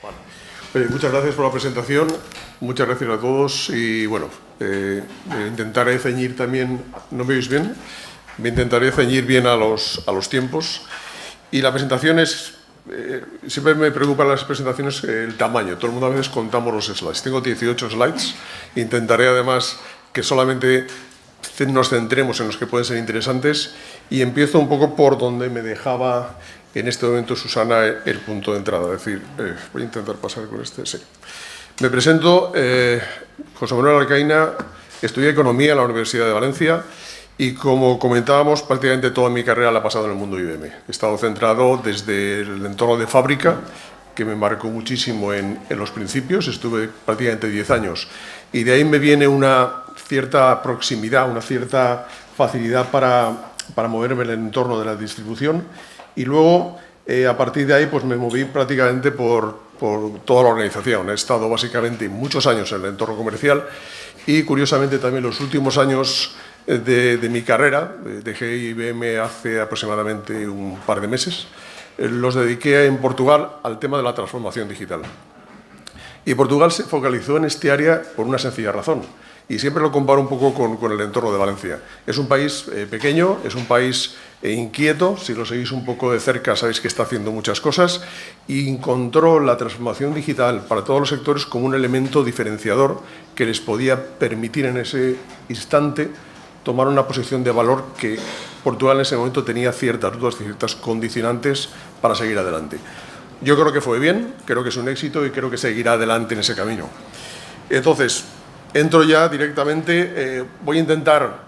Vale. Muchas gracias por la presentación, muchas gracias a todos y bueno, intentaré ceñir también, ¿no me oís bien? Me intentaré ceñir bien a los tiempos y la presentación es, siempre me preocupan las presentaciones el tamaño, todo el mundo a veces contamos los slides, tengo 18 slides, intentaré además que solamente nos centremos en los que pueden ser interesantes y empiezo un poco por donde me dejaba en este momento Susana el punto de entrada, es decir, voy a intentar pasar con este, sí. Me presento, José Manuel Alcaina, estudié Economía en la Universidad de Valencia y como comentábamos, prácticamente toda mi carrera la he pasado en el mundo IBM. He estado centrado desde el entorno de fábrica, que me marcó muchísimo en los principios, estuve prácticamente 10 años y de ahí me viene una cierta proximidad, una cierta facilidad para moverme en el entorno de la distribución y luego, a partir de ahí, pues me moví prácticamente por toda la organización. He estado básicamente muchos años en el entorno comercial y, curiosamente, también los últimos años de mi carrera, dejé IBM hace aproximadamente un par de meses, los dediqué en Portugal al tema de la transformación digital. Y Portugal se focalizó en este área por una sencilla razón. Y siempre lo comparo un poco con el entorno de Valencia. Es un país pequeño, es un país inquieto, si lo seguís un poco de cerca sabéis que está haciendo muchas cosas, y encontró la transformación digital para todos los sectores como un elemento diferenciador que les podía permitir en ese instante tomar una posición de valor que Portugal en ese momento tenía ciertas dudas, ciertas condicionantes para seguir adelante. Yo creo que fue bien, creo que es un éxito y creo que seguirá adelante en ese camino. Entonces, entro ya directamente, voy a intentar,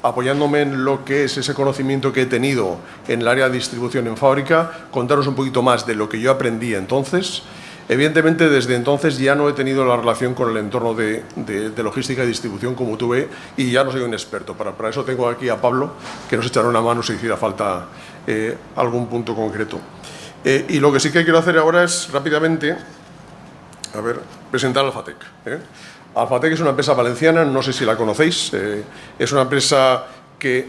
apoyándome en lo que es ese conocimiento que he tenido en el área de distribución en fábrica, contaros un poquito más de lo que yo aprendí entonces. Evidentemente, desde entonces ya no he tenido la relación con el entorno de logística y distribución como tuve y ya no soy un experto. Para eso tengo aquí a Pablo, que nos echará una mano si hiciera falta algún punto concreto. Y lo que sí que quiero hacer ahora es rápidamente, presentar Alfatec. Alfatec es una empresa valenciana, no sé si la conocéis, es una empresa que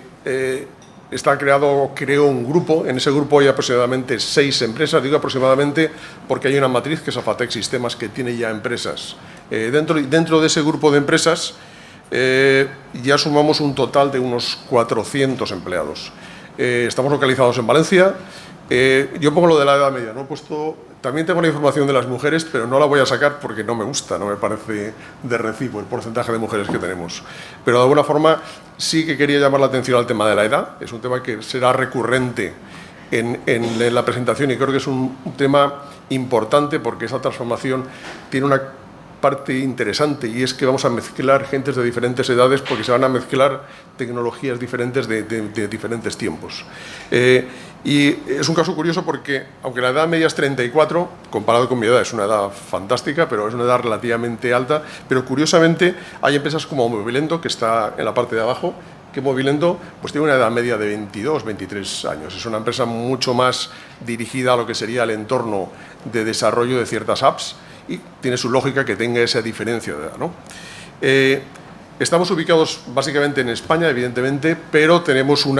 creó un grupo, en ese grupo hay aproximadamente 6 empresas, digo aproximadamente porque hay una matriz que es Alfatec Sistemas que tiene ya empresas. Dentro de ese grupo de empresas ya sumamos un total de unos 400 empleados. Estamos localizados en Valencia. Yo pongo lo de la edad media, ¿no? He puesto, también tengo la información de las mujeres, pero no la voy a sacar porque no me gusta, no me parece de recibo el porcentaje de mujeres que tenemos. Pero de alguna forma sí que quería llamar la atención al tema de la edad, es un tema que será recurrente en la presentación y creo que es un tema importante porque esa transformación tiene una parte interesante y es que vamos a mezclar gentes de diferentes edades porque se van a mezclar tecnologías diferentes de diferentes tiempos. Y es un caso curioso porque, aunque la edad media es 34, comparado con mi edad es una edad fantástica, pero es una edad relativamente alta, pero curiosamente hay empresas como Movilendo, que está en la parte de abajo, que Movilendo pues tiene una edad media de 22, 23 años. Es una empresa mucho más dirigida a lo que sería el entorno de desarrollo de ciertas apps y tiene su lógica que tenga esa diferencia de edad, ¿no? Estamos ubicados básicamente en España, evidentemente, pero tenemos un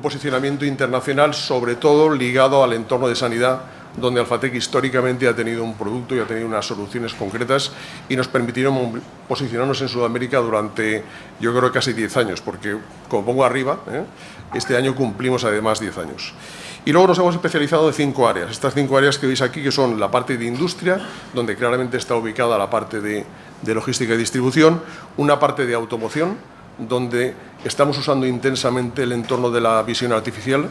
posicionamiento internacional, sobre todo ligado al entorno de sanidad, donde Alfatec históricamente ha tenido un producto y ha tenido unas soluciones concretas y nos permitieron posicionarnos en Sudamérica durante, yo creo, casi 10 años, porque, como pongo arriba, este año cumplimos además 10 años. Y luego nos hemos especializado en 5 áreas. Estas 5 áreas que veis aquí, que son la parte de industria, donde claramente está ubicada la parte de logística y distribución, una parte de automoción, donde estamos usando intensamente el entorno de la visión artificial,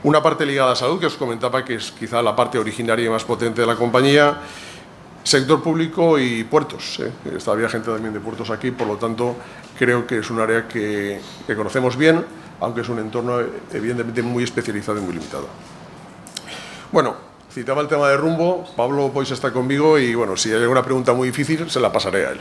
una parte ligada a salud, que os comentaba que es quizá la parte originaria y más potente de la compañía, sector público y puertos. Había gente también de puertos aquí, por lo tanto creo que es un área que conocemos bien, aunque es un entorno evidentemente muy especializado y muy limitado. Bueno, citaba el tema de rumbo, Pablo Pois está conmigo y bueno, si hay alguna pregunta muy difícil se la pasaré a él.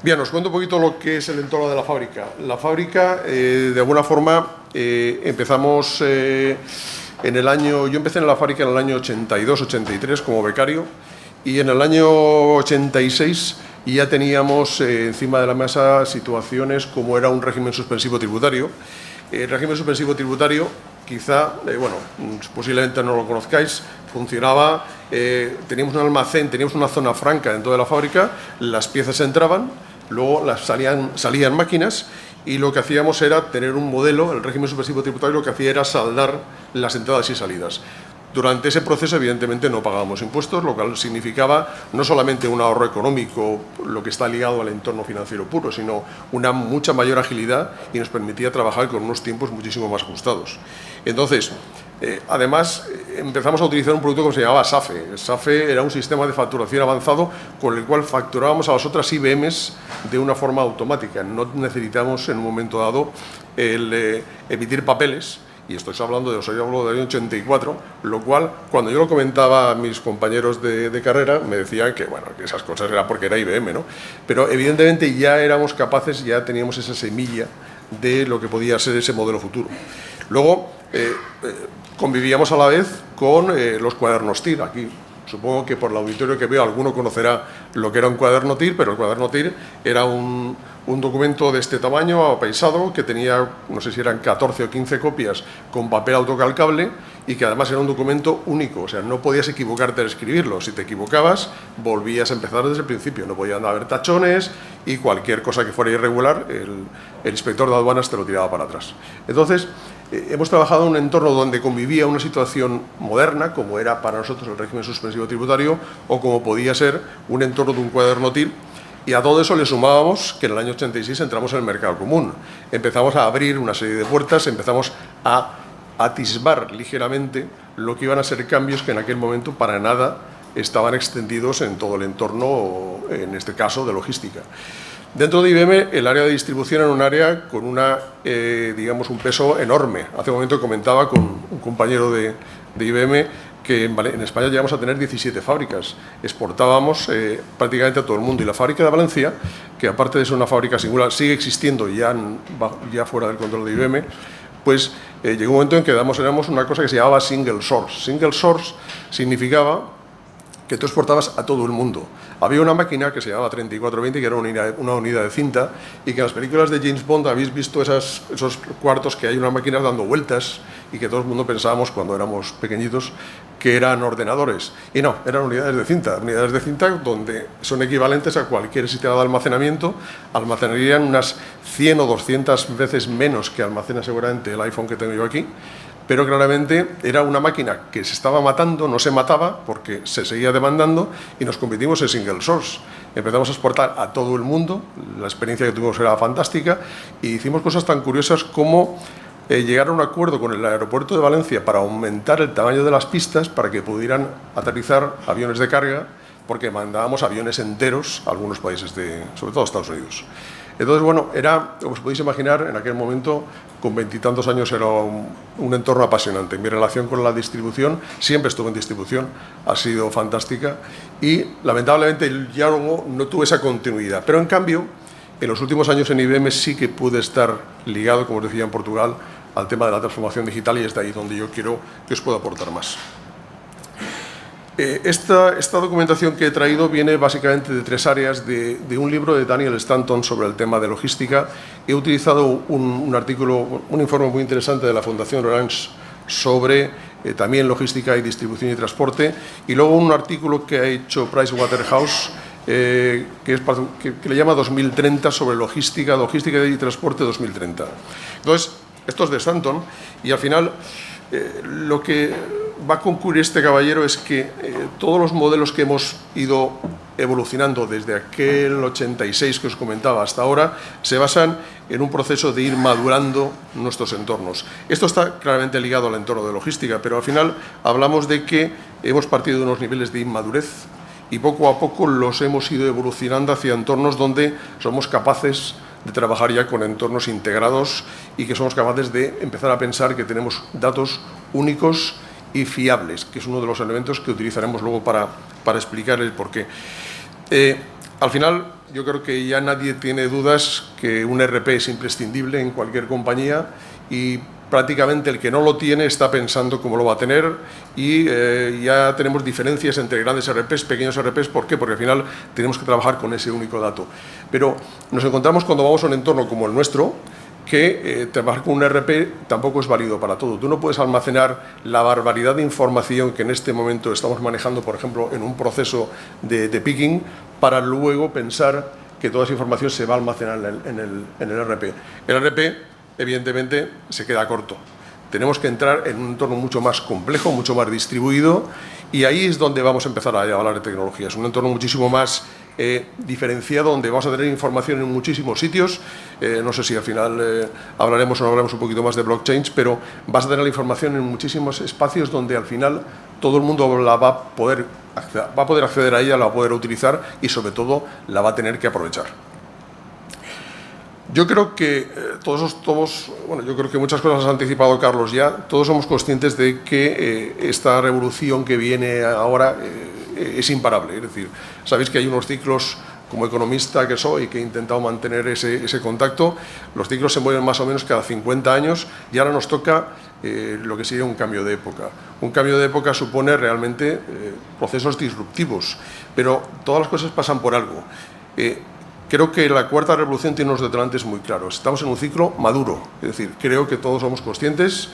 Bien, os cuento un poquito lo que es el entorno de la fábrica. La fábrica, de alguna forma, empezamos en el año... Yo empecé en la fábrica en el año 82-83 como becario y en el año 86 ya teníamos encima de la mesa situaciones como era un régimen suspensivo tributario. El régimen suspensivo tributario, quizá, posiblemente no lo conozcáis, funcionaba teníamos un almacén, teníamos una zona franca dentro de la fábrica, las piezas entraban, luego salían máquinas y lo que hacíamos era tener un modelo, el régimen suspensivo tributario lo que hacía era saldar las entradas y salidas. Durante ese proceso, evidentemente, no pagábamos impuestos, lo cual significaba no solamente un ahorro económico, lo que está ligado al entorno financiero puro, sino una mucha mayor agilidad y nos permitía trabajar con unos tiempos muchísimo más ajustados. Entonces, además, empezamos a utilizar un producto que se llamaba SAFE. SAFE era un sistema de facturación avanzado con el cual facturábamos a las otras IBMs de una forma automática. No necesitamos en un momento dado el emitir papeles. Y estoy hablando del año 84, lo cual, cuando yo lo comentaba a mis compañeros de carrera, me decían que, bueno, que esas cosas era porque era IBM, ¿no? Pero evidentemente ya éramos capaces, ya teníamos esa semilla de lo que podía ser ese modelo futuro. Luego, convivíamos a la vez con los cuadernos TIR. Aquí, supongo que por el auditorio que veo, alguno conocerá lo que era un cuaderno TIR, pero el cuaderno TIR era un documento de este tamaño, apaisado, que tenía, no sé si eran 14 o 15 copias con papel autocalcable y que además era un documento único, o sea, no podías equivocarte al escribirlo. Si te equivocabas, volvías a empezar desde el principio, no podían haber tachones y cualquier cosa que fuera irregular, el inspector de aduanas te lo tiraba para atrás. Entonces, hemos trabajado en un entorno donde convivía una situación moderna, como era para nosotros el régimen suspensivo tributario, o como podía ser un entorno de un cuaderno TIR, y a todo eso le sumábamos que en el año 86 entramos en el mercado común. Empezamos a abrir una serie de puertas, empezamos a atisbar ligeramente lo que iban a ser cambios que en aquel momento para nada estaban extendidos en todo el entorno, en este caso, de logística. Dentro de IBM, el área de distribución era un área con digamos, un peso enorme. Hace un momento comentaba con un compañero de IBM que en España llegamos a tener 17 fábricas. Exportábamos prácticamente a todo el mundo. Y la fábrica de Valencia, que aparte de ser una fábrica singular, sigue existiendo ya fuera del control de IBM, pues llegó un momento en que éramos una cosa que se llamaba single source. Single source significaba que tú exportabas a todo el mundo. Había una máquina que se llamaba 3420, que era una unidad de cinta, y que en las películas de James Bond habéis visto esos cuartos que hay unas máquinas dando vueltas y que todo el mundo pensábamos cuando éramos pequeñitos que eran ordenadores. Y no, eran unidades de cinta donde son equivalentes a cualquier sistema de almacenamiento, almacenarían unas 100 o 200 veces menos que almacena seguramente el iPhone que tengo yo aquí, pero claramente era una máquina que se estaba matando, no se mataba porque se seguía demandando y nos convertimos en single source. Empezamos a exportar a todo el mundo, la experiencia que tuvimos era fantástica y hicimos cosas tan curiosas como llegar a un acuerdo con el aeropuerto de Valencia para aumentar el tamaño de las pistas para que pudieran aterrizar aviones de carga, porque mandábamos aviones enteros a algunos países, sobre todo Estados Unidos. Entonces, bueno, como os podéis imaginar, en aquel momento, con 20 y tantos años, era un entorno apasionante. Mi relación con la distribución, siempre estuve en distribución, ha sido fantástica y, lamentablemente, el diálogo no tuvo esa continuidad. Pero, en cambio, en los últimos años en IBM sí que pude estar ligado, como os decía, en Portugal, al tema de la transformación digital y es de ahí donde yo quiero que os pueda aportar más. Esta documentación que he traído viene básicamente de tres áreas de un libro de Daniel Stanton sobre el tema de logística. He utilizado un artículo, un informe muy interesante de la Fundación Orange sobre también logística y distribución y transporte, y luego un artículo que ha hecho Pricewaterhouse que le llama 2030 sobre logística y transporte 2030. Entonces, esto es de Stanton y al final lo que va a concluir este caballero es que todos los modelos que hemos ido evolucionando desde aquel 86 que os comentaba hasta ahora se basan en un proceso de ir madurando nuestros entornos. Esto está claramente ligado al entorno de logística, pero al final hablamos de que hemos partido de unos niveles de inmadurez y poco a poco los hemos ido evolucionando hacia entornos donde somos capaces de trabajar ya con entornos integrados y que somos capaces de empezar a pensar que tenemos datos únicos y fiables, que es uno de los elementos que utilizaremos luego para explicar el porqué. Al final, yo creo que ya nadie tiene dudas que un ERP es imprescindible en cualquier compañía y prácticamente el que no lo tiene está pensando cómo lo va a tener y ya tenemos diferencias entre grandes ERPs, pequeños ERPs. ¿Por qué? Porque al final tenemos que trabajar con ese único dato. Pero nos encontramos cuando vamos a un entorno como el nuestro que trabajar con un ERP tampoco es válido para todo. Tú no puedes almacenar la barbaridad de información que en este momento estamos manejando, por ejemplo, en un proceso de picking, para luego pensar que toda esa información se va a almacenar en el ERP. El ERP, evidentemente, se queda corto. Tenemos que entrar en un entorno mucho más complejo, mucho más distribuido, y ahí es donde vamos a empezar a hablar de tecnologías. Un entorno muchísimo más diferenciado, donde vamos a tener información en muchísimos sitios. No sé si al final hablaremos o no hablaremos un poquito más de blockchains, pero vas a tener la información en muchísimos espacios donde al final todo el mundo la va a poder acceder a ella, la va a poder utilizar y sobre todo la va a tener que aprovechar. Yo creo que yo creo que muchas cosas has anticipado, Carlos, ya. Todos somos conscientes de que esta revolución que viene ahora es imparable. Es decir, sabéis que hay unos ciclos, como economista que soy, que he intentado mantener ese contacto, los ciclos se mueven más o menos cada 50 años y ahora nos toca lo que sería un cambio de época. Un cambio de época supone realmente procesos disruptivos, pero todas las cosas pasan por algo. Creo que la cuarta revolución tiene unos detonantes muy claros. Estamos en un ciclo maduro, es decir, creo que todos somos conscientes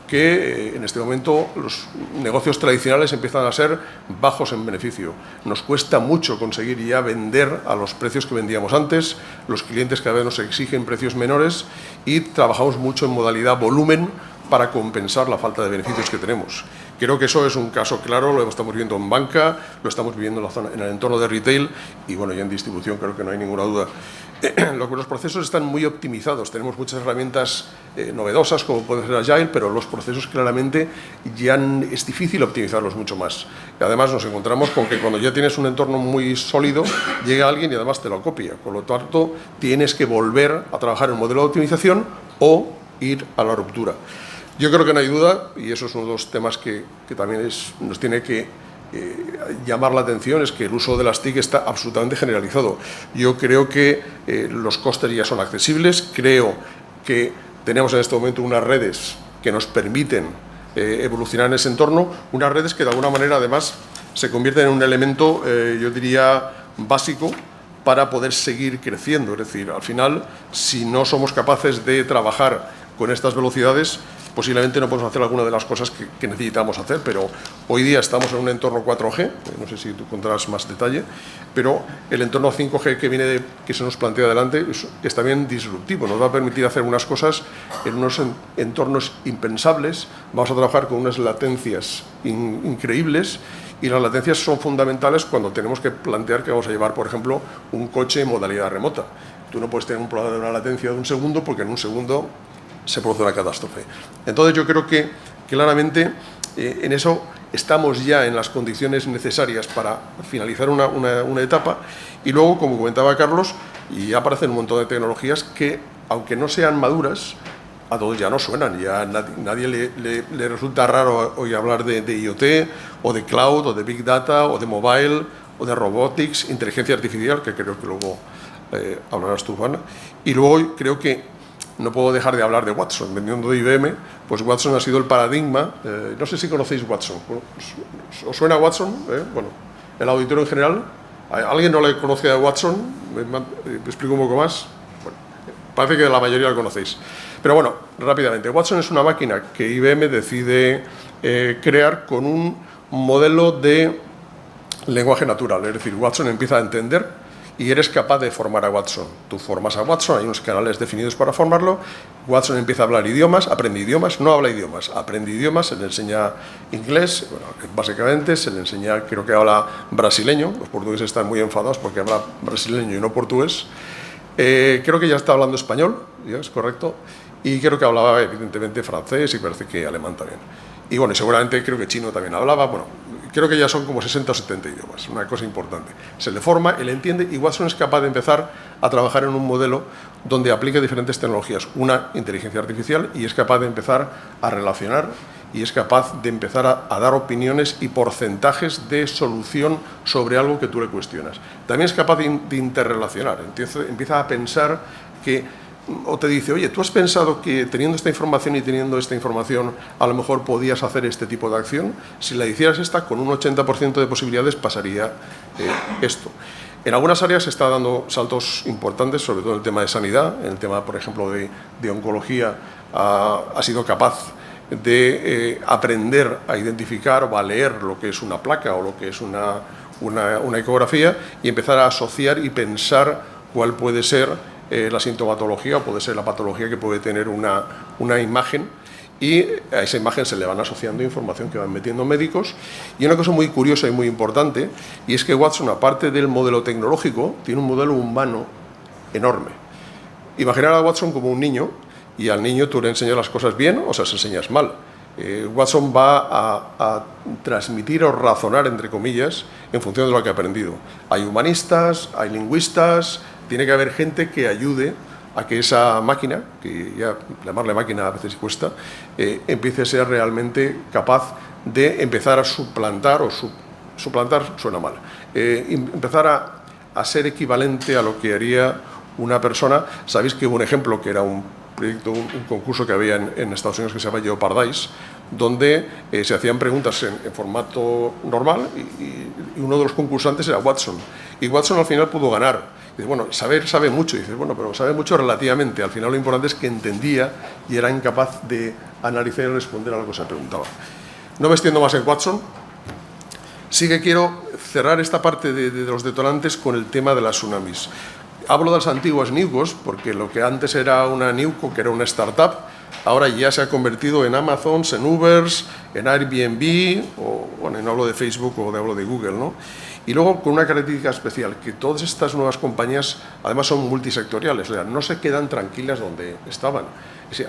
que en este momento los negocios tradicionales empiezan a ser bajos en beneficio. Nos cuesta mucho conseguir ya vender a los precios que vendíamos antes, los clientes cada vez nos exigen precios menores y trabajamos mucho en modalidad volumen para compensar la falta de beneficios que tenemos. Creo que eso es un caso claro, lo estamos viviendo en banca, lo estamos viviendo en la zona, en el entorno de retail y bueno, ya en distribución creo que no hay ninguna duda. Los procesos están muy optimizados, tenemos muchas herramientas novedosas como puede ser Agile, pero los procesos claramente ya es difícil optimizarlos mucho más. Y además nos encontramos con que cuando ya tienes un entorno muy sólido, llega alguien y además te lo copia. Por lo tanto, tienes que volver a trabajar en el modelo de optimización o ir a la ruptura. Yo creo que no hay duda, y eso es uno de los temas que también nos tiene que llamar la atención, es que el uso de las TIC está absolutamente generalizado. Yo creo que los costes ya son accesibles, creo que tenemos en este momento unas redes que nos permiten evolucionar en ese entorno, unas redes que de alguna manera además se convierten en un elemento, yo diría, básico para poder seguir creciendo. Es decir, al final, si no somos capaces de trabajar con estas velocidades, posiblemente no podemos hacer alguna de las cosas que necesitamos hacer, pero hoy día estamos en un entorno 4G, no sé si tú contarás más detalle, pero el entorno 5G que se nos plantea adelante es también disruptivo, nos va a permitir hacer unas cosas en unos entornos impensables, vamos a trabajar con unas latencias increíbles y las latencias son fundamentales cuando tenemos que plantear que vamos a llevar, por ejemplo, un coche en modalidad remota. Tú no puedes tener un problema de una latencia de un segundo porque en un segundo se produce una catástrofe. Entonces yo creo que claramente en eso estamos ya en las condiciones necesarias para finalizar una etapa y luego, como comentaba Carlos, y ya aparecen un montón de tecnologías que, aunque no sean maduras, a todos ya no suenan, ya nadie le resulta raro hoy hablar de IoT o de cloud o de big data o de mobile o de robotics, inteligencia artificial, que creo que luego hablarás tú, Juana. Y luego creo que no puedo dejar de hablar de Watson, veniendo de IBM, pues Watson ha sido el paradigma. No sé si conocéis Watson. ¿Os suena Watson? Bueno, el auditorio en general. ¿Alguien no le conoce a Watson? ¿Me explico un poco más? Bueno, parece que la mayoría lo conocéis. Pero bueno, rápidamente. Watson es una máquina que IBM decide crear con un modelo de lenguaje natural. Es decir, Watson empieza a entender y eres capaz de formar a Watson. Tú formas a Watson, hay unos canales definidos para formarlo, Watson empieza a hablar idiomas, aprende idiomas, no habla idiomas, aprende idiomas, se le enseña inglés, bueno, básicamente se le enseña, creo que habla brasileño, los portugueses están muy enfadados porque habla brasileño y no portugués, creo que ya está hablando español, ya es correcto, y creo que hablaba evidentemente francés y parece que alemán también. Y bueno, seguramente creo que chino también hablaba, bueno, creo que ya son como 60 o 70 idiomas, una cosa importante. Se le forma, él entiende y Watson es capaz de empezar a trabajar en un modelo donde aplica diferentes tecnologías, una inteligencia artificial, y es capaz de empezar a relacionar y es capaz de empezar a dar opiniones y porcentajes de solución sobre algo que tú le cuestionas. También es capaz de interrelacionar, entonces empieza a pensar que o te dice, oye, ¿tú has pensado que teniendo esta información y teniendo esta información a lo mejor podías hacer este tipo de acción? Si la hicieras esta, con un 80% de posibilidades pasaría esto. En algunas áreas se está dando saltos importantes, sobre todo en el tema de sanidad, en el tema, por ejemplo, de oncología, ha sido capaz de aprender a identificar o a leer lo que es una placa o lo que es una ecografía y empezar a asociar y pensar cuál puede ser la sintomatología o puede ser la patología que puede tener una imagen, y a esa imagen se le van asociando información que van metiendo médicos. Y una cosa muy curiosa y muy importante, y es que Watson, aparte del modelo tecnológico, tiene un modelo humano enorme. Imaginar a Watson como un niño, y al niño tú le enseñas las cosas bien o se las enseñas mal. Watson va a transmitir o razonar, entre comillas, en función de lo que ha aprendido. Hay humanistas, hay lingüistas, tiene que haber gente que ayude a que esa máquina, que ya llamarle máquina a veces cuesta, empiece a ser realmente capaz de empezar a suplantar, suplantar suena mal, empezar a ser equivalente a lo que haría una persona. Sabéis que hubo un ejemplo que era un proyecto, un concurso que había en Estados Unidos que se llama Jeopardize, donde se hacían preguntas en formato normal y uno de los concursantes era Watson. Y Watson al final pudo ganar. Dice, bueno, sabe mucho. Y dices, bueno, pero sabe mucho relativamente. Al final lo importante es que entendía y era incapaz de analizar y responder a lo que se preguntaba. No me extiendo más en Watson. Sí que quiero cerrar esta parte de los detonantes con el tema de las tsunamis. Hablo de las antiguas Newcos, porque lo que antes era una Newco, que era una startup, ahora ya se ha convertido en Amazon, en Ubers, en Airbnb, o bueno, no hablo de Facebook o hablo de Google, ¿no? Y luego con una característica especial, que todas estas nuevas compañías además son multisectoriales, o sea, no se quedan tranquilas donde estaban.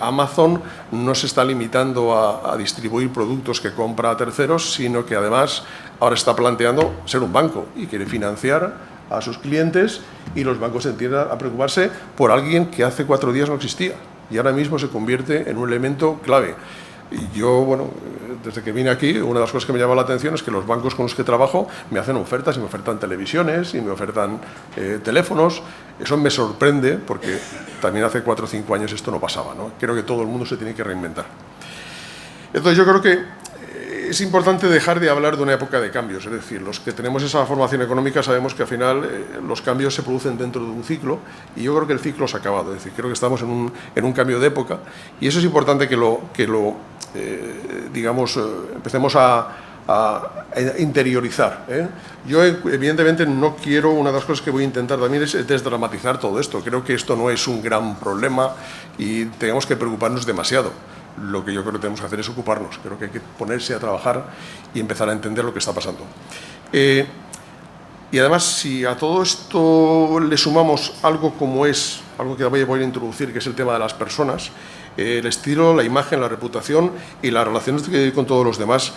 Amazon no se está limitando a distribuir productos que compra a terceros, sino que además ahora está planteando ser un banco y quiere financiar a sus clientes, y los bancos empiezan a preocuparse por alguien que hace 4 días no existía y ahora mismo se convierte en un elemento clave. Y yo, bueno, desde que vine aquí, una de las cosas que me llama la atención es que los bancos con los que trabajo me hacen ofertas y me ofertan televisiones y me ofertan teléfonos. Eso me sorprende porque también hace 4 o 5 años esto no pasaba, ¿no? Creo que todo el mundo se tiene que reinventar. Entonces yo creo que es importante dejar de hablar de una época de cambios, es decir, los que tenemos esa formación económica sabemos que al final los cambios se producen dentro de un ciclo, y yo creo que el ciclo se ha acabado, es decir, creo que estamos en un cambio de época, y eso es importante que lo digamos, empecemos a interiorizar. Yo, evidentemente, no quiero, una de las cosas que voy a intentar también es desdramatizar todo esto. Creo que esto no es un gran problema y tenemos que preocuparnos demasiado. Lo que yo creo que tenemos que hacer es ocuparnos. Creo que hay que ponerse a trabajar y empezar a entender lo que está pasando. Y además, si a todo esto le sumamos algo como es, algo que voy a introducir, que es el tema de las personas, el estilo, la imagen, la reputación y las relaciones con todos los demás,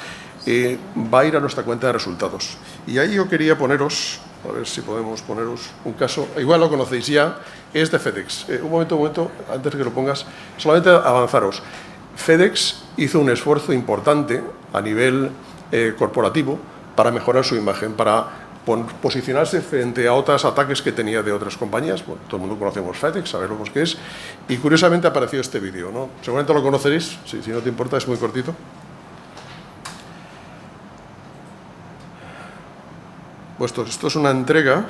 va a ir a nuestra cuenta de resultados. Y ahí yo quería poneros, a ver si podemos poneros un caso, igual lo conocéis ya, es de FedEx. Un momento, antes de que lo pongas, solamente avanzaros. FedEx hizo un esfuerzo importante a nivel corporativo para mejorar su imagen, para posicionarse frente a otros ataques que tenía de otras compañías. Bueno, todo el mundo conocemos FedEx, sabemos qué es, y curiosamente apareció este vídeo, ¿no? Seguramente lo conoceréis, si no te importa, es muy cortito. Pues esto es una entrega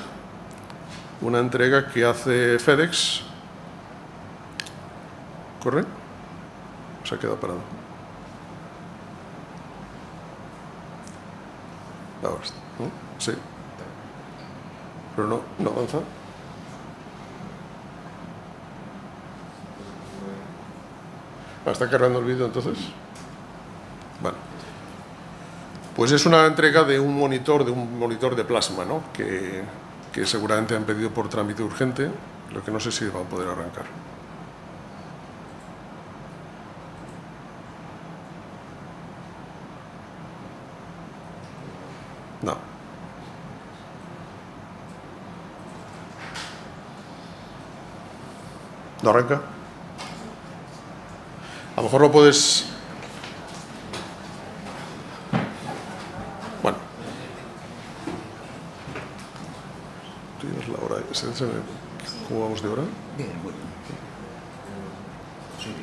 que hace FedEx. ¿Corre? Se ha quedado parado. Ahora está, ¿no? Sí. Pero no avanza. ¿Está cargando el vídeo entonces? Vale. Pues es una entrega de un monitor de plasma, ¿no? Que seguramente han pedido por trámite urgente, lo que no sé si va a poder arrancar. No. ¿No arranca? A lo mejor lo puedes... Bueno. Tú llevas la hora. ¿Cómo vamos de hora? Bien, bueno. Sí.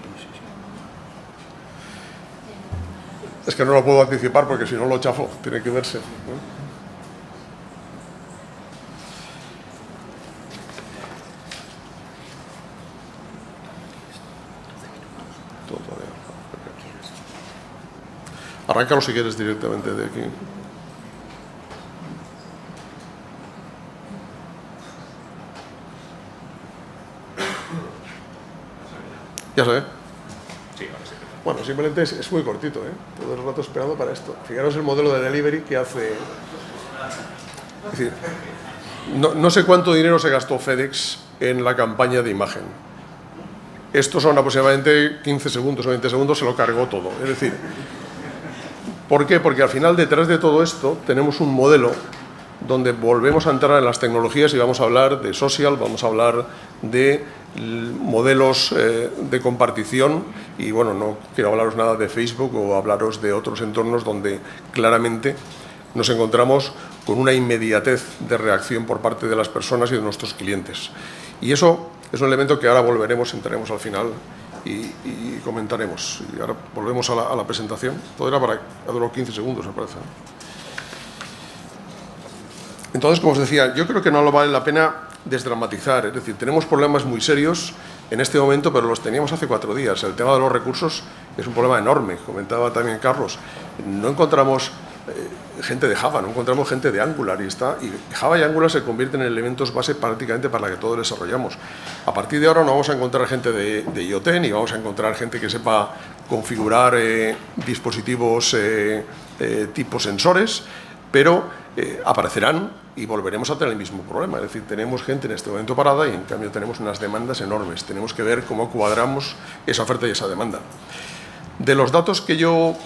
Es que no lo puedo anticipar porque si no lo chafo, tiene que verse, ¿no? Arráncalo si quieres directamente de aquí. Ya se ve. Bueno, simplemente es muy cortito, ¿eh? Todo el rato esperando para esto. Fijaros el modelo de delivery que hace... Es decir, no sé cuánto dinero se gastó FedEx en la campaña de imagen. Estos son aproximadamente 15 segundos o 20 segundos, se lo cargó todo. Es decir, ¿por qué? Porque al final detrás de todo esto tenemos un modelo donde volvemos a entrar en las tecnologías y vamos a hablar de social, vamos a hablar de modelos de compartición y bueno, no quiero hablaros nada de Facebook o hablaros de otros entornos donde claramente nos encontramos con una inmediatez de reacción por parte de las personas y de nuestros clientes. Y eso es un elemento que ahora volveremos, entraremos al final y comentaremos. Y ahora volvemos a la presentación. Todo era para durar 15 segundos, me parece. Entonces, como os decía, yo creo que no vale la pena desdramatizar. Es decir, tenemos problemas muy serios en este momento, pero los teníamos hace 4 días. El tema de los recursos es un problema enorme. Comentaba también Carlos. No encontramos gente de Java, no encontramos gente de Angular y Java y Angular se convierten en elementos base prácticamente para la que todos desarrollamos. A partir de ahora no vamos a encontrar gente de IoT ni vamos a encontrar gente que sepa configurar dispositivos tipo sensores, pero aparecerán y volveremos a tener el mismo problema. Es decir, tenemos gente en este momento parada y en cambio tenemos unas demandas enormes. Tenemos que ver cómo cuadramos esa oferta y esa demanda. De los datos que yo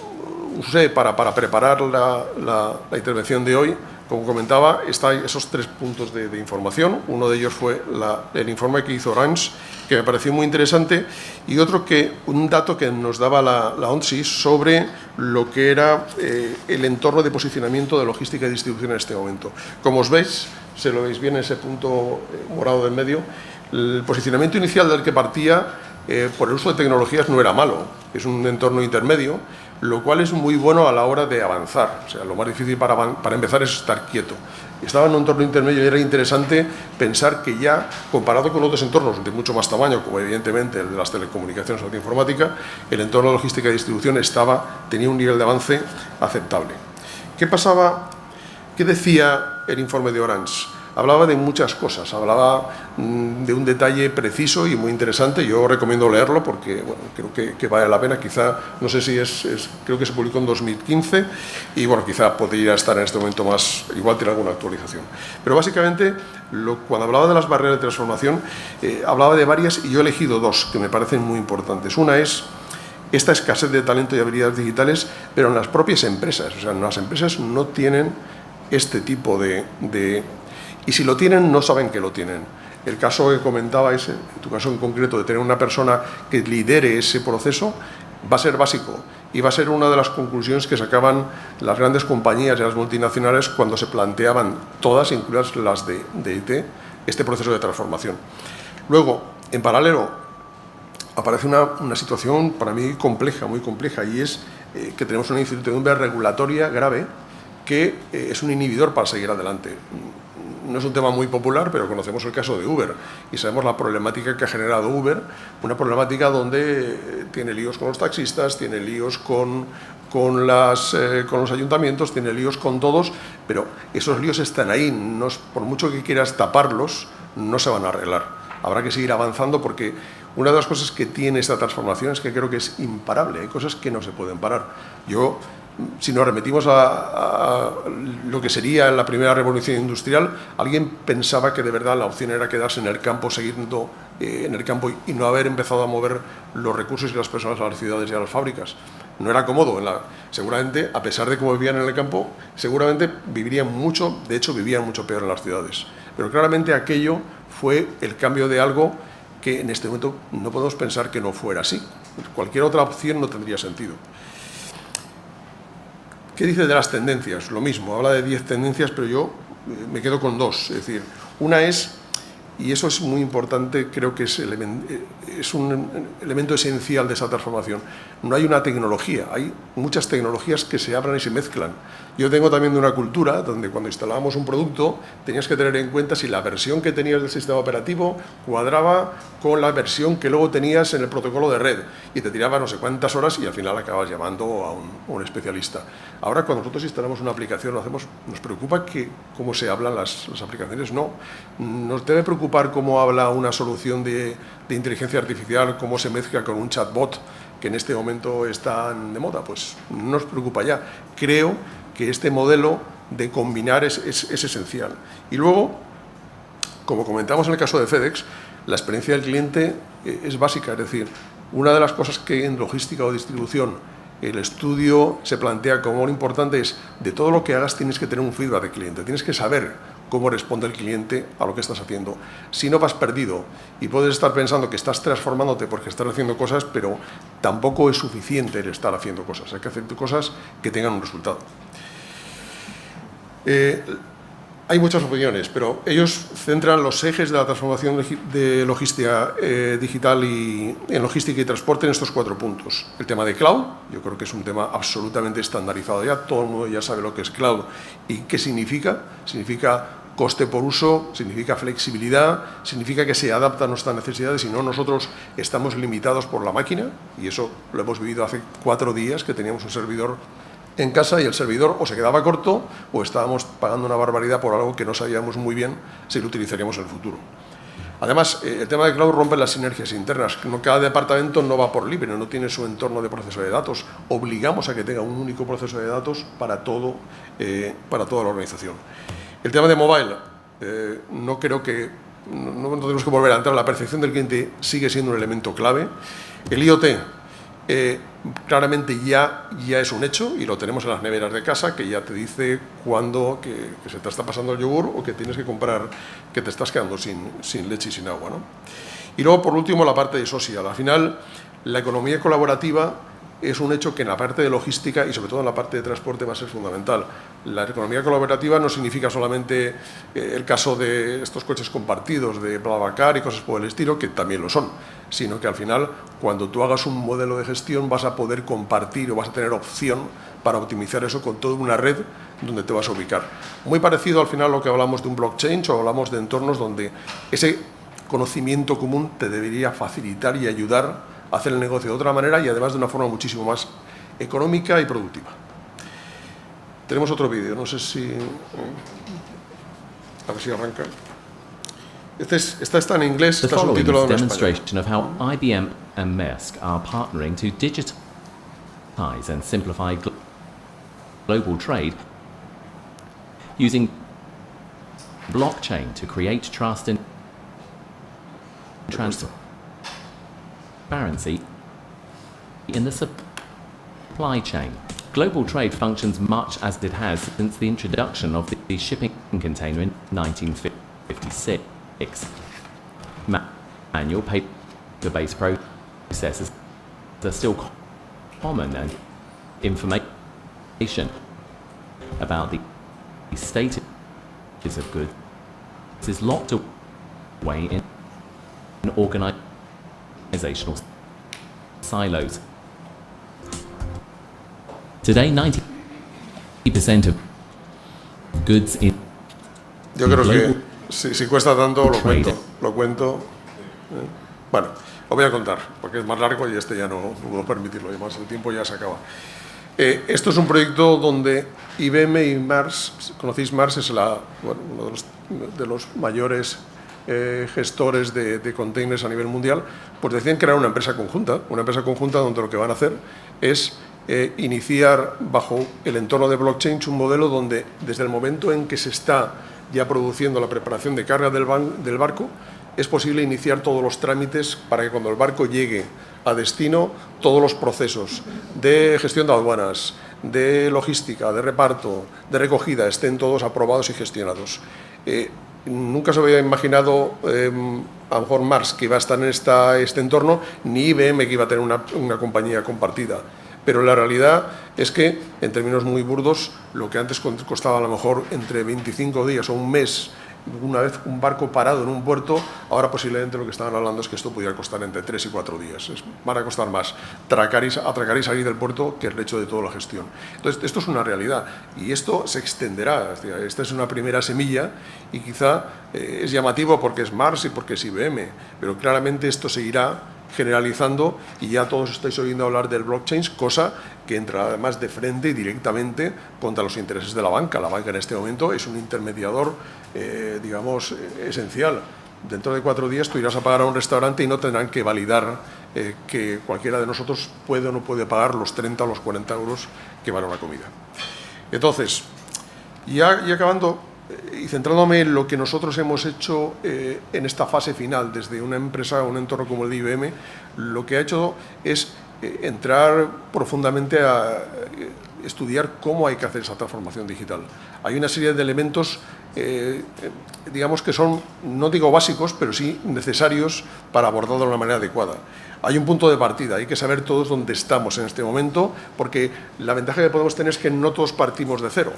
usé para preparar la intervención de hoy, como comentaba, están esos 3 puntos de información. Uno de ellos fue el informe que hizo Orange, que me pareció muy interesante, y un dato que nos daba la ONSI sobre lo que era el entorno de posicionamiento de logística y distribución en este momento. Como os veis, se lo veis bien ese punto morado del medio, el posicionamiento inicial del que partía por el uso de tecnologías no era malo, es un entorno intermedio, lo cual es muy bueno a la hora de avanzar. O sea, lo más difícil para empezar es estar quieto. Estaba en un entorno intermedio y era interesante pensar que ya, comparado con otros entornos de mucho más tamaño, como evidentemente el de las telecomunicaciones o la informática, el entorno de logística y distribución tenía un nivel de avance aceptable. ¿Qué pasaba? ¿Qué decía el informe de Orange? Hablaba de muchas cosas, hablaba de un detalle preciso y muy interesante. Yo recomiendo leerlo porque bueno, creo que vale la pena. Quizá, no sé si creo que se publicó en 2015 y bueno, quizá podría estar en este momento más, igual tiene alguna actualización. Pero básicamente, cuando hablaba de las barreras de transformación, hablaba de varias y yo he elegido 2 que me parecen muy importantes. Una es esta escasez de talento y habilidades digitales, pero en las propias empresas. O sea, las empresas no tienen este tipo y si lo tienen, no saben que lo tienen. El caso que comentaba tu caso en concreto, de tener una persona que lidere ese proceso, va a ser básico y va a ser una de las conclusiones que sacaban las grandes compañías y las multinacionales cuando se planteaban todas, incluidas las de IT, este proceso de transformación. Luego, en paralelo, aparece una situación para mí compleja, muy compleja, y es que tenemos una incertidumbre regulatoria grave que es un inhibidor para seguir adelante. No es un tema muy popular, pero conocemos el caso de Uber y sabemos la problemática que ha generado Uber, una problemática donde tiene líos con los taxistas, tiene líos con los ayuntamientos, tiene líos con todos, pero esos líos están ahí, por mucho que quieras taparlos, no se van a arreglar. Habrá que seguir avanzando porque una de las cosas que tiene esta transformación es que creo que es imparable, hay cosas que no se pueden parar. Si nos remitimos a lo que sería la primera revolución industrial, alguien pensaba que de verdad la opción era quedarse en el campo, siguiendo en el campo y no haber empezado a mover los recursos y las personas a las ciudades y a las fábricas. No era cómodo. Seguramente, a pesar de cómo vivían en el campo, seguramente vivirían mucho, de hecho vivían mucho peor en las ciudades. Pero claramente aquello fue el cambio de algo que en este momento no podemos pensar que no fuera así. Cualquier otra opción no tendría sentido. ¿Qué dice de las tendencias? Lo mismo, habla de 10 tendencias, pero yo me quedo con 2. Es decir, una es Y eso es muy importante, creo que es un elemento esencial de esa transformación. No hay una tecnología, hay muchas tecnologías que se hablan y se mezclan. Yo vengo también de una cultura donde cuando instalábamos un producto tenías que tener en cuenta si la versión que tenías del sistema operativo cuadraba con la versión que luego tenías en el protocolo de red y te tiraba no sé cuántas horas y al final acabas llamando a un especialista. Ahora cuando nosotros instalamos una aplicación nos preocupa cómo se hablan las aplicaciones, no. Nos debe preocupar cómo habla una solución de inteligencia artificial, cómo se mezcla con un chatbot que en este momento están de moda, pues no nos preocupa ya. Creo que este modelo de combinar es esencial. Y luego, como comentamos en el caso de FedEx, la experiencia del cliente es básica, es decir, una de las cosas que en logística o distribución el estudio se plantea como muy importante es, de todo lo que hagas tienes que tener un feedback del cliente, tienes que saber cómo responde el cliente a lo que estás haciendo. Si no, vas perdido y puedes estar pensando que estás transformándote porque estás haciendo cosas, pero tampoco es suficiente el estar haciendo cosas, hay que hacer cosas que tengan un resultado. Hay muchas opiniones, pero ellos centran los ejes de la transformación de logística digital y en logística y transporte en estos 4 puntos. El tema de cloud, yo creo que es un tema absolutamente estandarizado ya, todo el mundo ya sabe lo que es cloud y qué significa. Significa coste por uso, significa flexibilidad, significa que se adapta a nuestras necesidades y no nosotros estamos limitados por la máquina, y eso lo hemos vivido hace 4 días que teníamos un servidor en casa y el servidor o se quedaba corto o estábamos pagando una barbaridad por algo que no sabíamos muy bien si lo utilizaríamos en el futuro. Además, el tema de cloud rompe las sinergias internas. Cada departamento no va por libre, no tiene su entorno de proceso de datos. Obligamos a que tenga un único proceso de datos para toda la organización. El tema de mobile, no creo que no tenemos que volver a entrar. La percepción del cliente sigue siendo un elemento clave. El IoT, claramente ya es un hecho y lo tenemos en las neveras de casa, que ya te dice cuándo que se te está pasando el yogur o que tienes que comprar, que te estás quedando sin leche y sin agua, ¿no? Y luego, por último, la parte de social. Al final, la economía colaborativa es un hecho que en la parte de logística y sobre todo en la parte de transporte va a ser fundamental. La economía colaborativa no significa solamente el caso de estos coches compartidos, de BlaBlaCar y cosas por el estilo, que también lo son, sino que al final, cuando tú hagas un modelo de gestión, vas a poder compartir o vas a tener opción para optimizar eso con toda una red donde te vas a ubicar. Muy parecido al final a lo que hablamos de un blockchain o hablamos de entornos donde ese conocimiento común te debería facilitar y ayudar a hacer el negocio de otra manera y además de una forma muchísimo más económica y productiva. Tenemos otro vídeo, no sé si... a ver si arranca. Esta está en inglés, está subtitulado en español. The following is a demonstration of how IBM and Maersk are partnering to digitize and simplify global trade using blockchain to create trust and transparency in the supply chain. Global trade functions much as it has since the introduction of the shipping container in 1956. Manual paper-based processes are still common, and information about the status of goods is locked away in organizational silos. Today, 90% of goods in Yo creo que si cuesta tanto, lo cuento. Bueno, lo voy a contar, porque es más largo y ya no puedo permitirlo, además el tiempo ya se acaba. Esto es un proyecto donde IBM y Maersk, conocéis Maersk, es uno de los mayores gestores de containers a nivel mundial, pues decían crear una empresa conjunta donde lo que van a hacer es iniciar bajo el entorno de blockchain un modelo donde desde el momento en que se está ya produciendo la preparación de carga del barco, es posible iniciar todos los trámites para que cuando el barco llegue a destino, todos los procesos de gestión de aduanas, de logística, de reparto, de recogida, estén todos aprobados y gestionados. Nunca se había imaginado, a lo mejor Maersk, que iba a estar en este entorno, ni IBM, que iba a tener una compañía compartida. Pero la realidad es que, en términos muy burdos, lo que antes costaba a lo mejor entre 25 días o un mes una vez un barco parado en un puerto, ahora posiblemente lo que estaban hablando es que esto pudiera costar entre 3 y 4 días. Van a costar más atracar y salir del puerto que el hecho de toda la gestión. Entonces, esto es una realidad y esto se extenderá. Esta es una primera semilla y quizá es llamativo porque es Mars y porque es IBM, pero claramente esto seguirá generalizando y ya todos estáis oyendo hablar del blockchain, cosa que entra además de frente y directamente contra los intereses de la banca. La banca en este momento es un intermediador, digamos, esencial. Dentro de 4 días tú irás a pagar a un restaurante y no tendrán que validar que cualquiera de nosotros puede o no puede pagar los 30 o los 40 euros que vale una comida. Entonces, ya acabando y centrándome en lo que nosotros hemos hecho en esta fase final, desde una empresa o un entorno como el de IBM, lo que ha hecho es entrar profundamente a estudiar cómo hay que hacer esa transformación digital. Hay una serie de elementos, digamos que son, no digo básicos, pero sí necesarios para abordarlo de una manera adecuada. Hay un punto de partida, hay que saber todos dónde estamos en este momento, porque la ventaja que podemos tener es que no todos partimos de cero.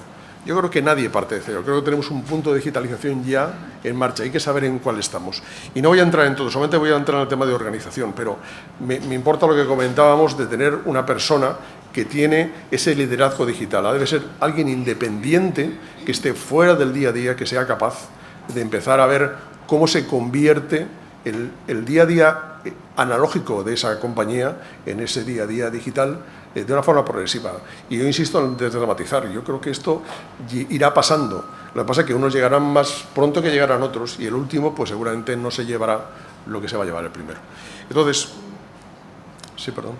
Yo creo que nadie parte de cero, creo que tenemos un punto de digitalización ya en marcha, hay que saber en cuál estamos. Y no voy a entrar en todo, solamente voy a entrar en el tema de organización, pero me importa lo que comentábamos de tener una persona que tiene ese liderazgo digital. Debe ser alguien independiente, que esté fuera del día a día, que sea capaz de empezar a ver cómo se convierte el día a día analógico de esa compañía en ese día a día digital de una forma progresiva. Y yo insisto en desdramatizar, yo creo que esto irá pasando. Lo que pasa es que unos llegarán más pronto que llegarán otros y el último pues seguramente no se llevará lo que se va a llevar el primero. Entonces, sí, perdón.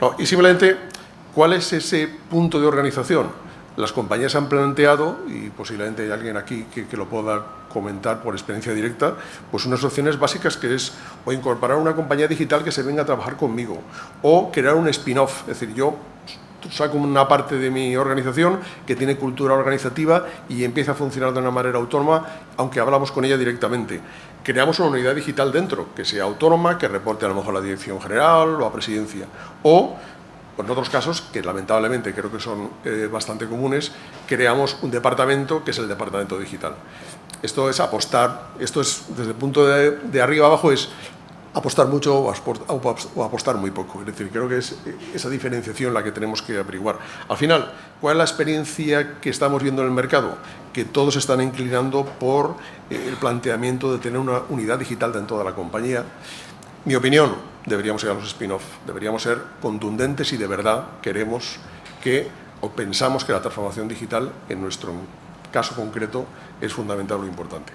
No, y simplemente, ¿cuál es ese punto de organización? Las compañías han planteado, y posiblemente hay alguien aquí que lo pueda comentar por experiencia directa, pues unas opciones básicas que es o incorporar una compañía digital que se venga a trabajar conmigo o crear un spin-off, es decir, yo saco una parte de mi organización que tiene cultura organizativa y empieza a funcionar de una manera autónoma, aunque hablamos con ella directamente. Creamos una unidad digital dentro, que sea autónoma, que reporte a lo mejor a la dirección general o a presidencia, o en otros casos, que lamentablemente creo que son bastante comunes, creamos un departamento que es el departamento digital. Esto es apostar, esto es desde el punto de arriba abajo es apostar mucho o apostar muy poco. Es decir, creo que es esa diferenciación la que tenemos que averiguar. Al final, ¿cuál es la experiencia que estamos viendo en el mercado? Que todos están inclinando por el planteamiento de tener una unidad digital dentro de la compañía. Mi opinión, deberíamos ir a los spin-off, deberíamos ser contundentes y de verdad queremos que o pensamos que la transformación digital, en nuestro caso concreto, es fundamental o importante.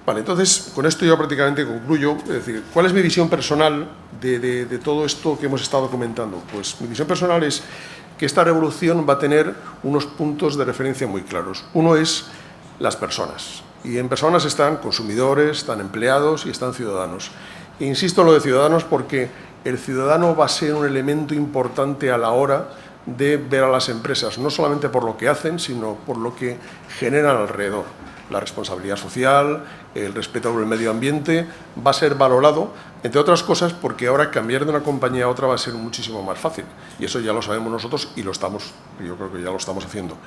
Vale, entonces, con esto yo prácticamente concluyo. Es decir, ¿cuál es mi visión personal de todo esto que hemos estado comentando? Pues mi visión personal es que esta revolución va a tener unos puntos de referencia muy claros. Uno es las personas. Y en personas están consumidores, están empleados y están ciudadanos. E insisto en lo de ciudadanos porque el ciudadano va a ser un elemento importante a la hora de ver a las empresas, no solamente por lo que hacen, sino por lo que generan alrededor. La responsabilidad social, el respeto por el medio ambiente, va a ser valorado, entre otras cosas, porque ahora cambiar de una compañía a otra va a ser muchísimo más fácil. Y eso ya lo sabemos nosotros y yo creo que ya lo estamos haciendo.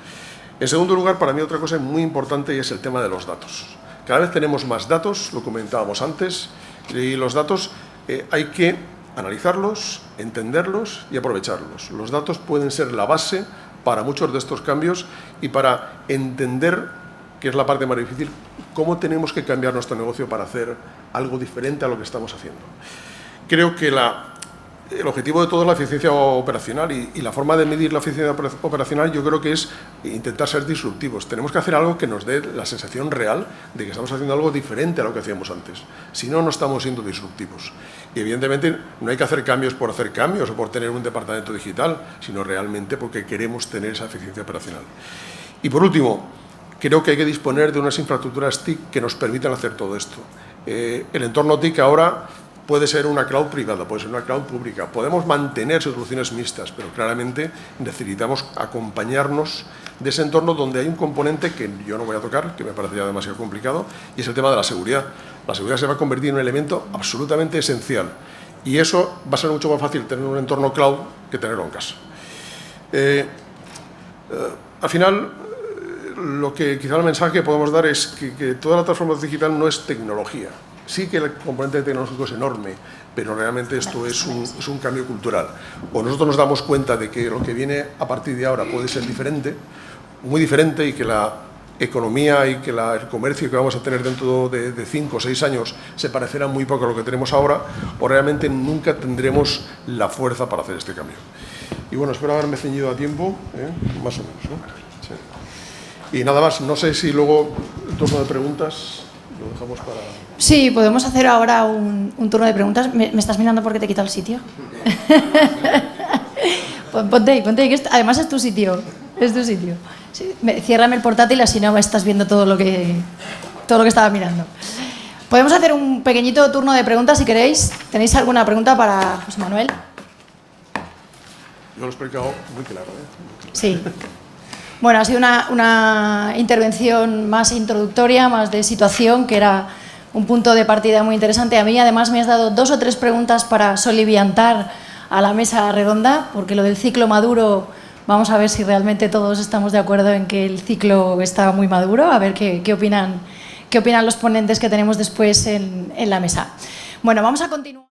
En segundo lugar, para mí otra cosa muy importante y es el tema de los datos. Cada vez tenemos más datos, lo comentábamos antes, y los datos hay que analizarlos, entenderlos y aprovecharlos. Los datos pueden ser la base para muchos de estos cambios y para entender, que es la parte más difícil, cómo tenemos que cambiar nuestro negocio para hacer algo diferente a lo que estamos haciendo. Creo que el objetivo de todo es la eficiencia operacional y la forma de medir la eficiencia operacional yo creo que es intentar ser disruptivos. Tenemos que hacer algo que nos dé la sensación real de que estamos haciendo algo diferente a lo que hacíamos antes. Si no, no estamos siendo disruptivos. Y evidentemente no hay que hacer cambios por hacer cambios o por tener un departamento digital, sino realmente porque queremos tener esa eficiencia operacional. Y por último, creo que hay que disponer de unas infraestructuras TIC que nos permitan hacer todo esto. El entorno TIC ahora puede ser una cloud privada, puede ser una cloud pública. Podemos mantener soluciones mixtas, pero claramente necesitamos acompañarnos de ese entorno donde hay un componente que yo no voy a tocar, que me parecería demasiado complicado, y es el tema de la seguridad. La seguridad se va a convertir en un elemento absolutamente esencial. Y eso va a ser mucho más fácil tener un entorno cloud que tenerlo en casa. Al final, lo que quizá el mensaje que podemos dar es que toda la transformación digital no es tecnología. Sí que el componente tecnológico es enorme, pero realmente esto es un cambio cultural. O nosotros nos damos cuenta de que lo que viene a partir de ahora puede ser diferente, muy diferente, y que la economía y que el comercio que vamos a tener dentro de 5 o 6 años se parecerá muy poco a lo que tenemos ahora, o realmente nunca tendremos la fuerza para hacer este cambio. Y bueno, espero haberme ceñido a tiempo, más o menos, ¿no? Sí. Y nada más, no sé si luego el turno de preguntas lo dejamos para... Sí, podemos hacer ahora un turno de preguntas. ¿Me estás mirando porque te he quitado el sitio? Ponte ahí, que además es tu sitio. Es tu sitio. Sí, ciérrame el portátil, así no estás viendo todo lo que estaba mirando. Podemos hacer un pequeñito turno de preguntas si queréis. ¿Tenéis alguna pregunta para José Manuel? Yo lo he explicado muy claro, ¿eh? Sí. Bueno, ha sido una intervención más introductoria, más de situación, que era un punto de partida muy interesante. A mí, además, me has dado 2 o 3 preguntas para soliviantar a la mesa redonda, porque lo del ciclo maduro, vamos a ver si realmente todos estamos de acuerdo en que el ciclo está muy maduro, a ver qué opinan los ponentes que tenemos después en la mesa. Bueno, vamos a continuar.